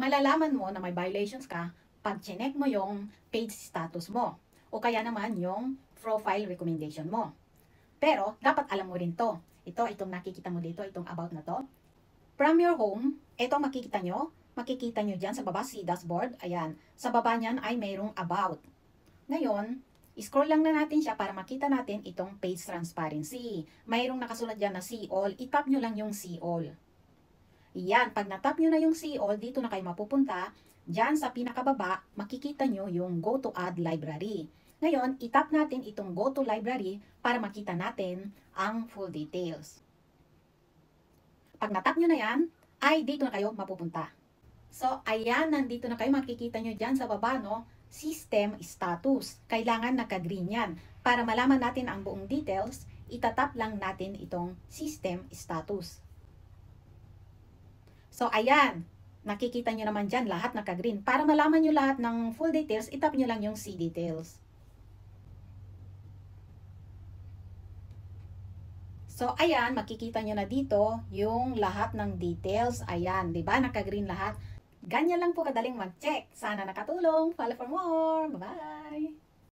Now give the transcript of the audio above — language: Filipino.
malalaman mo na may violations ka pag chinek mo yung page status mo o kaya naman yung profile recommendation mo. Pero dapat alam mo rin to. Itong nakikita mo dito, itong about na to. From your home, ito makikita nyo dyan sa baba si dashboard. Ayan, sa baba niyan ay mayroong about. Ngayon, scroll lang na natin siya para makita natin itong page transparency. Mayroong nakasulat dyan na see all. I-tap nyo lang yung see all. Yan, pag natap nyo na yung see all, dito na kayo mapupunta. Diyan sa pinakababa, makikita nyo yung go to add library. Ngayon, itap natin itong go to library para makita natin ang full details. Pag natap nyo na yan, ay dito na kayo mapupunta. So, ayan, nandito na kayo, makikita nyo dyan sa baba, no? System status. Kailangan naka-green yan. Para malaman natin ang buong details, itatap lang natin itong system status. So, ayan, nakikita nyo naman dyan, lahat naka-green. Para malaman nyo lahat ng full details, itap nyo lang yung see details. So, ayan, makikita nyo na dito yung lahat ng details. Ayan, di ba? Naka-green lahat. Ganyan lang po kadaling mag-check. Sana nakatulong. Follow for more. Bye-bye!